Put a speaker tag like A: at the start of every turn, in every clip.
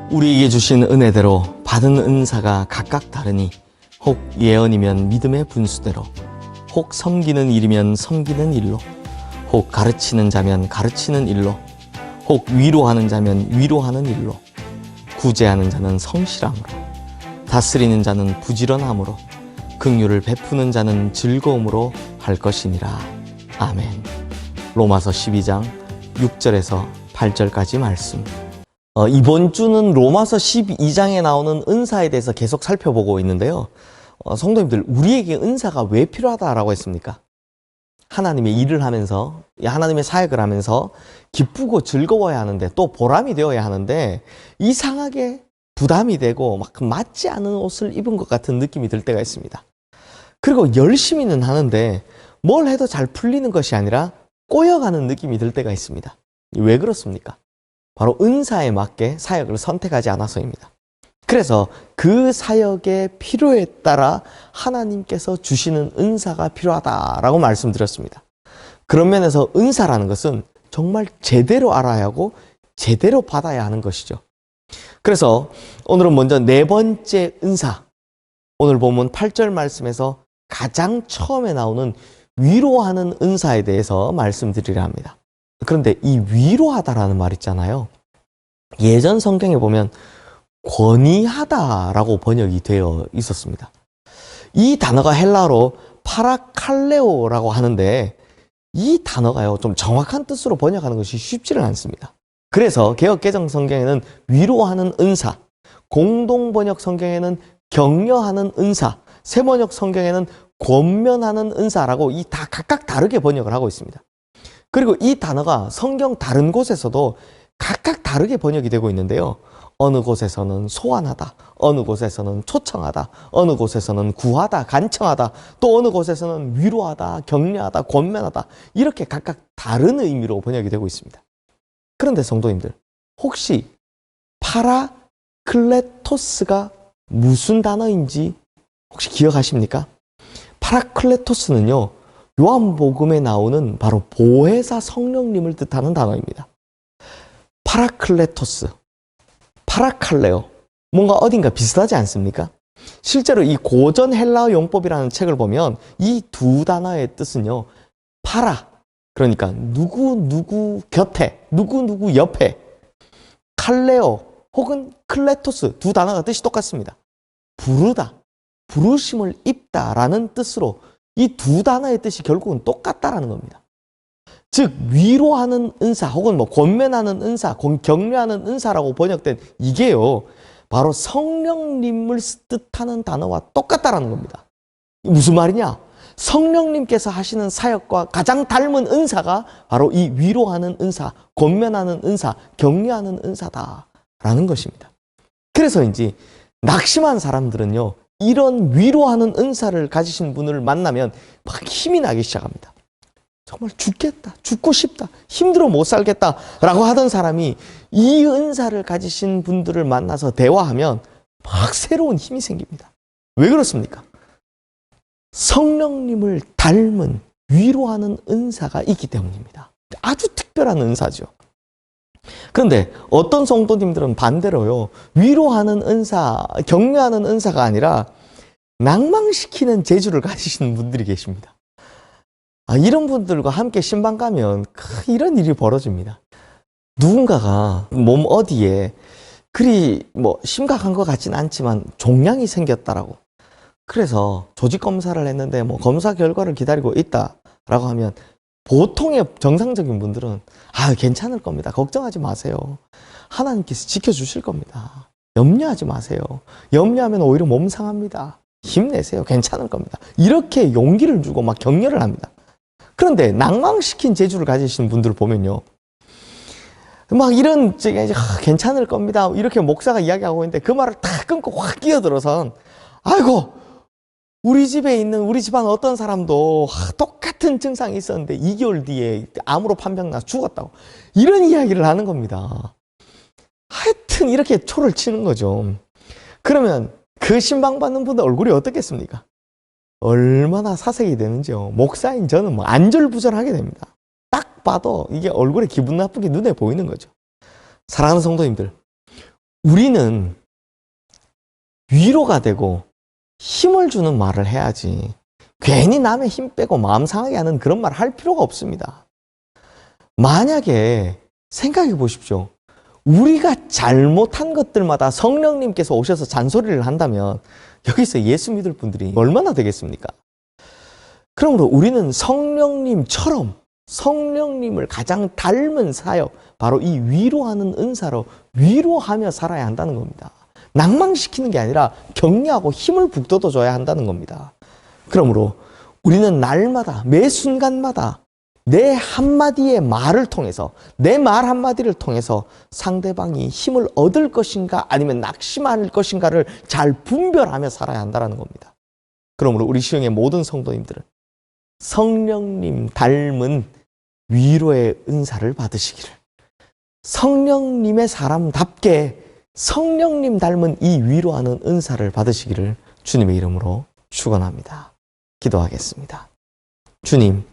A: 우리에게 주신 은혜대로 받은 은사가 각각 다르니 혹 예언이면 믿음의 분수대로, 혹 섬기는 일이면 섬기는 일로, 혹 가르치는 자면 가르치는 일로, 혹 위로하는 자면 위로하는 일로, 구제하는 자는 성실함으로, 다스리는 자는 부지런함으로, 긍휼을 베푸는 자는 즐거움으로 할 것이니라. 아멘. 로마서 12장 6절에서 8절까지 말씀. 이번 주는 로마서 12장에 나오는 은사에 대해서 계속 살펴보고 있는데요. 성도님들, 우리에게 은사가 왜 필요하다라고 했습니까? 하나님의 일을 하면서, 하나님의 사역을 하면서 기쁘고 즐거워야 하는데, 또 보람이 되어야 하는데, 이상하게 부담이 되고 막 맞지 않은 옷을 입은 것 같은 느낌이 들 때가 있습니다. 그리고 열심히는 하는데 뭘 해도 잘 풀리는 것이 아니라 꼬여가는 느낌이 들 때가 있습니다. 왜 그렇습니까? 바로 은사에 맞게 사역을 선택하지 않아서입니다. 그래서 그 사역의 필요에 따라 하나님께서 주시는 은사가 필요하다라고 말씀드렸습니다. 그런 면에서 은사라는 것은 정말 제대로 알아야 하고 제대로 받아야 하는 것이죠. 그래서 오늘은 먼저 네 번째 은사, 오늘 본문 8절 말씀에서 가장 처음에 나오는 위로하는 은사에 대해서 말씀드리려 합니다. 그런데 이 위로하다라는 말 있잖아요. 예전 성경에 보면 권위하다라고 번역이 되어 있었습니다. 이 단어가 헬라어로 파라칼레오라고 하는데, 이 단어가요, 좀 정확한 뜻으로 번역하는 것이 쉽지는 않습니다. 그래서 개역개정 성경에는 위로하는 은사, 공동번역 성경에는 격려하는 은사, 세번역 성경에는 권면하는 은사라고 이 다 각각 다르게 번역을 하고 있습니다. 그리고 이 단어가 성경 다른 곳에서도 각각 다르게 번역이 되고 있는데요. 어느 곳에서는 소환하다, 어느 곳에서는 초청하다, 어느 곳에서는 구하다, 간청하다, 또 어느 곳에서는 위로하다, 격려하다, 권면하다, 이렇게 각각 다른 의미로 번역이 되고 있습니다. 그런데 성도님들, 혹시 파라클레토스가 무슨 단어인지 혹시 기억하십니까? 파라클레토스는요, 요한복음에 나오는 바로 보혜사 성령님을 뜻하는 단어입니다. 파라클레토스, 파라칼레오, 뭔가 어딘가 비슷하지 않습니까? 실제로 이 고전 헬라어 용법이라는 책을 보면 이 두 단어의 뜻은요, 파라, 그러니까 누구 곁에, 누구 옆에, 칼레오 혹은 클레토스, 두 단어가 뜻이 똑같습니다. 부르다, 부르심을 입다라는 뜻으로 이 두 단어의 뜻이 결국은 똑같다라는 겁니다. 즉 위로하는 은사 혹은 권면하는 은사, 격려하는 은사라고 번역된 이게요, 바로 성령님을 뜻하는 단어와 똑같다라는 겁니다. 무슨 말이냐? 성령님께서 하시는 사역과 가장 닮은 은사가 바로 이 위로하는 은사, 권면하는 은사, 격려하는 은사다라는 것입니다. 그래서인지 낙심한 사람들은요, 이런 위로하는 은사를 가지신 분을 만나면 막 힘이 나기 시작합니다. 정말 죽겠다, 죽고 싶다, 힘들어 못 살겠다 라고 하던 사람이 이 은사를 가지신 분들을 만나서 대화하면 막 새로운 힘이 생깁니다. 왜 그렇습니까? 성령님을 닮은 위로하는 은사가 있기 때문입니다. 아주 특별한 은사죠. 그런데 어떤 성도님들은 반대로요, 위로하는 은사, 격려하는 은사가 아니라 낭망시키는 재주를 가지시는 분들이 계십니다. 이런 분들과 함께 신방 가면 이런 일이 벌어집니다. 누군가가 몸 어디에 그리 심각한 것 같지는 않지만 종양이 생겼다라고, 그래서 조직 검사를 했는데 검사 결과를 기다리고 있다라고 하면 보통의 정상적인 분들은 괜찮을 겁니다. 걱정하지 마세요. 하나님께서 지켜주실 겁니다. 염려하지 마세요. 염려하면 오히려 몸 상합니다. 힘내세요. 괜찮을 겁니다. 이렇게 용기를 주고 막 격려를 합니다. 그런데 낭망시킨 재주를 가지신 분들을 보면요, 막 이런 괜찮을 겁니다 이렇게 목사가 이야기하고 있는데 그 말을 다 끊고 확 끼어들어선, 아이고 우리 집에 있는 우리 집안 어떤 사람도 똑같은 증상이 있었는데 2개월 뒤에 암으로 판명 나서 죽었다고, 이런 이야기를 하는 겁니다. 하여튼 이렇게 초를 치는 거죠. 그러면 그 신방받는 분들 얼굴이 어떻겠습니까? 얼마나 사색이 되는지요. 목사인 저는 안절부절하게 됩니다. 딱 봐도 이게 얼굴에 기분 나쁘게 눈에 보이는 거죠. 사랑하는 성도님들, 우리는 위로가 되고 힘을 주는 말을 해야지 괜히 남의 힘 빼고 마음 상하게 하는 그런 말 할 필요가 없습니다. 만약에 생각해 보십시오. 우리가 잘못한 것들마다 성령님께서 오셔서 잔소리를 한다면 여기서 예수 믿을 분들이 얼마나 되겠습니까? 그러므로 우리는 성령님처럼 성령님을 가장 닮은 사역, 바로 이 위로하는 은사로 위로하며 살아야 한다는 겁니다. 낭망시키는 게 아니라 격려하고 힘을 북돋워줘야 한다는 겁니다. 그러므로 우리는 날마다 매 순간마다 내 한마디의 말을 통해서, 내 말 한마디를 통해서 상대방이 힘을 얻을 것인가 아니면 낙심할 것인가를 잘 분별하며 살아야 한다는 겁니다. 그러므로 우리 시흥의 모든 성도님들은 성령님 닮은 위로의 은사를 받으시기를, 성령님의 사람답게 성령님 닮은 이 위로하는 은사를 받으시기를 주님의 이름으로 축원합니다. 기도하겠습니다. 주님,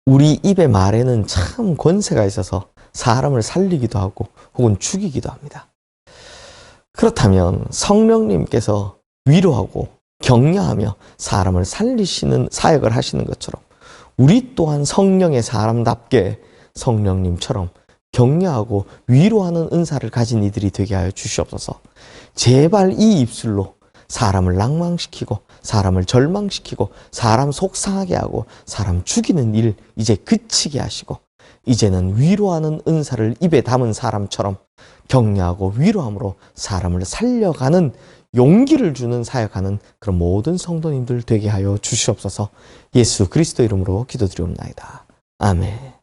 A: 우리 입의 말에는 참 권세가 있어서 사람을 살리기도 하고 혹은 죽이기도 합니다. 그렇다면 성령님께서 위로하고 격려하며 사람을 살리시는 사역을 하시는 것처럼 우리 또한 성령의 사람답게 성령님처럼 격려하고 위로하는 은사를 가진 이들이 되게 하여 주시옵소서. 제발 이 입술로 사람을 낭망시키고 사람을 절망시키고 사람 속상하게 하고 사람 죽이는 일 이제 그치게 하시고, 이제는 위로하는 은사를 입에 담은 사람처럼 격려하고 위로함으로 사람을 살려가는 용기를 주는 사역하는 그런 모든 성도님들 되게 하여 주시옵소서. 예수 그리스도 이름으로 기도드리옵나이다. 아멘.